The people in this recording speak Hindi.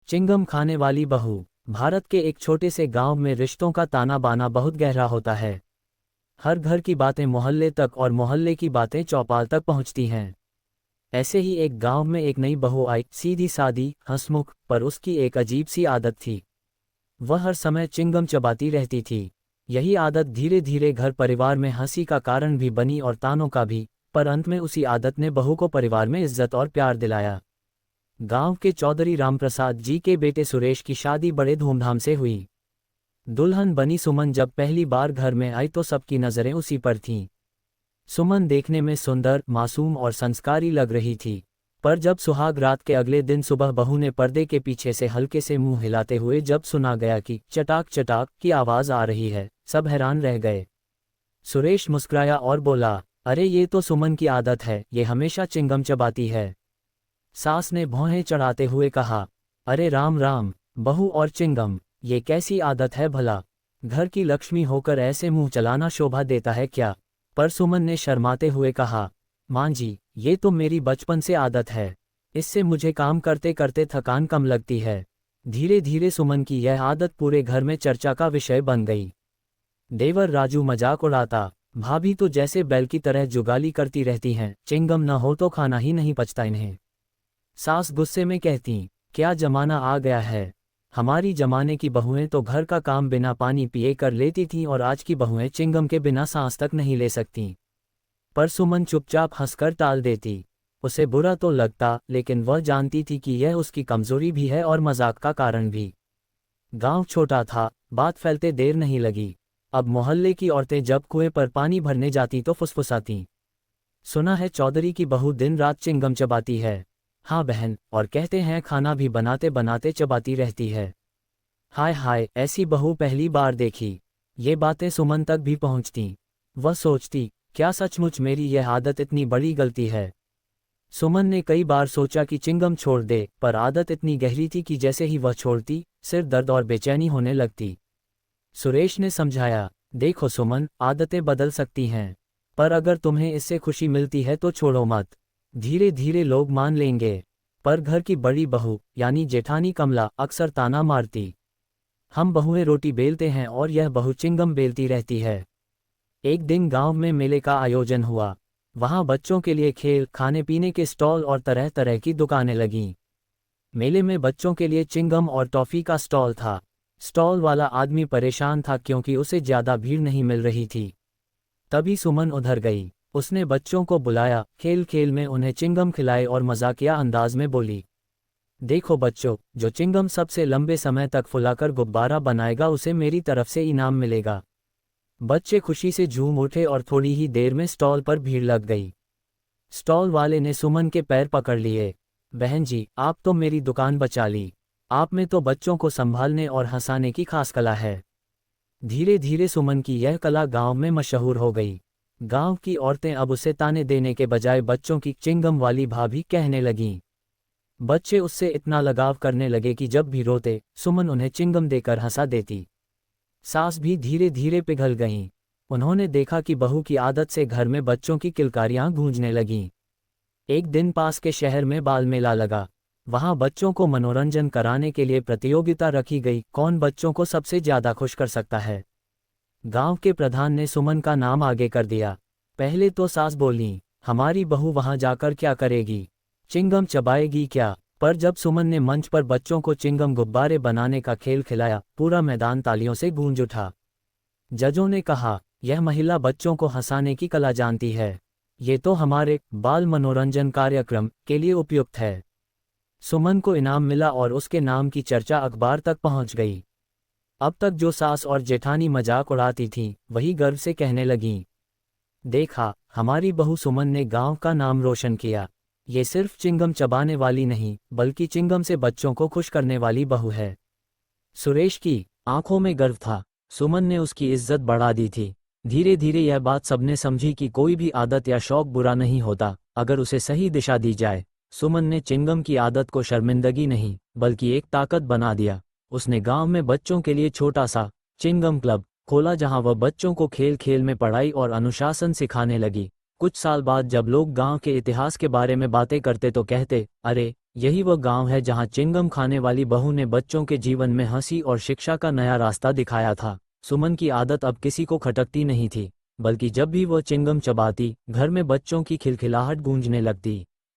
चिंगम खाने वाली बहू। भारत के एक छोटे से गांव में रिश्तों का ताना बाना बहुत गहरा होता है। हर घर की बातें मोहल्ले तक और मोहल्ले की बातें चौपाल तक पहुंचती हैं। ऐसे ही एक गांव में एक नई बहू आई, सीधी सादी, हंसमुख, पर उसकी एक अजीब सी आदत थी। वह हर समय चिंगम चबाती रहती थी। यही आदत धीरे धीरे घर परिवार में हंसी का कारण भी बनी और तानों का भी, पर अंत में उसी आदत ने बहू को परिवार में इज्जत और प्यार दिलाया। गांव के चौधरी रामप्रसाद जी के बेटे सुरेश की शादी बड़े धूमधाम से हुई। दुल्हन बनी सुमन जब पहली बार घर में आई तो सबकी नज़रें उसी पर थीं। सुमन देखने में सुंदर, मासूम और संस्कारी लग रही थी, पर जब सुहाग रात के अगले दिन सुबह बहू ने पर्दे के पीछे से हल्के से मुंह हिलाते हुए जब सुना गया कि चटाक चटाक की आवाज़ आ रही है, सब हैरान रह गए। सुरेश मुस्कुराया और बोला, अरे ये तो सुमन की आदत है, ये हमेशा चिंगम चबाती है। सास ने भौहें चढ़ाते हुए कहा, अरे राम राम, बहू और चिंगम, ये कैसी आदत है भला? घर की लक्ष्मी होकर ऐसे मुंह चलाना शोभा देता है क्या? पर सुमन ने शर्माते हुए कहा, मां जी, ये तो मेरी बचपन से आदत है, इससे मुझे काम करते करते थकान कम लगती है। धीरे धीरे सुमन की यह आदत पूरे घर में चर्चा का विषय बन गई। देवर राजू मजाक उड़ाता, भाभी तो जैसे बैल की तरह जुगाली करती रहती हैं, चिंगम न हो तो खाना ही नहीं पचता इन्हें। सास गुस्से में कहती, क्या जमाना आ गया है, हमारी जमाने की बहुएं तो घर का काम बिना पानी पिए कर लेती थीं और आज की बहुएं चिंगम के बिना सांस तक नहीं ले सकतीं। पर सुमन चुपचाप हंसकर टाल देती। उसे बुरा तो लगता, लेकिन वह जानती थी कि यह उसकी कमजोरी भी है और मजाक का कारण भी। गांव छोटा था, बात फैलते देर नहीं लगी। अब मोहल्ले की औरतें जब कुएं पर पानी भरने जाती तो फुसफुसातीं, सुना है चौधरी की बहू दिन रात चिंगम चबाती है। हाँ बहन, और कहते हैं खाना भी बनाते बनाते चबाती रहती है। हाय हाय, ऐसी बहू पहली बार देखी। ये बातें सुमन तक भी पहुंचती। वह सोचती, क्या सचमुच मेरी यह आदत इतनी बड़ी गलती है? सुमन ने कई बार सोचा कि चिंगम छोड़ दे, पर आदत इतनी गहरी थी कि जैसे ही वह छोड़ती, सिर दर्द और बेचैनी होने लगती। सुरेश ने समझाया, देखो सुमन, आदतें बदल सकती हैं, पर अगर तुम्हें इससे खुशी मिलती है तो छोड़ो मत। धीरे धीरे लोग मान लेंगे। पर घर की बड़ी बहू, यानी जेठानी कमला, अक्सर ताना मारती, हम बहुएं रोटी बेलते हैं और यह बहू चिंगम बेलती रहती है। एक दिन गांव में मेले का आयोजन हुआ। वहां बच्चों के लिए खेल, खाने पीने के स्टॉल और तरह तरह की दुकानें लगीं। मेले में बच्चों के लिए चिंगम और टॉफी का स्टॉल था। स्टॉल वाला आदमी परेशान था क्योंकि उसे ज्यादा भीड़ नहीं मिल रही थी। तभी सुमन उधर गई। उसने बच्चों को बुलाया, खेल खेल में उन्हें चिंगम खिलाए और मजाकिया अंदाज में बोली, देखो बच्चों, जो चिंगम सबसे लंबे समय तक फुलाकर गुब्बारा बनाएगा उसे मेरी तरफ से इनाम मिलेगा। बच्चे खुशी से झूम उठे और थोड़ी ही देर में स्टॉल पर भीड़ लग गई। स्टॉल वाले ने सुमन के पैर पकड़ लिए, बहन जी, आप तो मेरी दुकान बचा ली। आप में तो बच्चों को संभालने और हंसाने की खास कला है। धीरे धीरे सुमन की यह कला गांव में मशहूर हो गई। गांव की औरतें अब उसे ताने देने के बजाय बच्चों की चिंगम वाली भाभी कहने लगीं। बच्चे उससे इतना लगाव करने लगे कि जब भी रोते, सुमन उन्हें चिंगम देकर हंसा देती। सास भी धीरे धीरे पिघल गईं। उन्होंने देखा कि बहू की आदत से घर में बच्चों की किलकारियां गूंजने लगीं। एक दिन पास के शहर में बाल मेला लगा। वहां बच्चों को मनोरंजन कराने के लिए प्रतियोगिता रखी गई, कौन बच्चों को सबसे ज्यादा खुश कर सकता है। गांव के प्रधान ने सुमन का नाम आगे कर दिया। पहले तो सास बोली, हमारी बहू वहां जाकर क्या करेगी, चिंगम चबाएगी क्या? पर जब सुमन ने मंच पर बच्चों को चिंगम गुब्बारे बनाने का खेल खिलाया, पूरा मैदान तालियों से गूंज उठा। जजों ने कहा, यह महिला बच्चों को हंसाने की कला जानती है, ये तो हमारे बाल मनोरंजन कार्यक्रम के लिए उपयुक्त है। सुमन को इनाम मिला और उसके नाम की चर्चा अखबार तक पहुंच गई। अब तक जो सास और जेठानी मजाक उड़ाती थीं, वही गर्व से कहने लगीं, देखा, हमारी बहू सुमन ने गांव का नाम रोशन किया। ये सिर्फ चिंगम चबाने वाली नहीं, बल्कि चिंगम से बच्चों को खुश करने वाली बहू है। सुरेश की आंखों में गर्व था। सुमन ने उसकी इज्जत बढ़ा दी थी। धीरे धीरे यह बात सबने समझी कि कोई भी आदत या शौक बुरा नहीं होता, अगर उसे सही दिशा दी जाए। सुमन ने चिंगम की आदत को शर्मिंदगी नहीं, बल्कि एक ताकत बना दिया। उसने गांव में बच्चों के लिए छोटा सा चिंगम क्लब खोला, जहां वह बच्चों को खेल खेल में पढ़ाई और अनुशासन सिखाने लगी। कुछ साल बाद जब लोग गांव के इतिहास के बारे में बातें करते तो कहते, अरे, यही वह गांव है जहां चिंगम खाने वाली बहू ने बच्चों के जीवन में हंसी और शिक्षा का नया रास्ता दिखाया था। सुमन की आदत अब किसी को खटकती नहीं थी, बल्कि जब भी वह चिंगम चबाती, घर में बच्चों की खिलखिलाहट गूंजने लगती।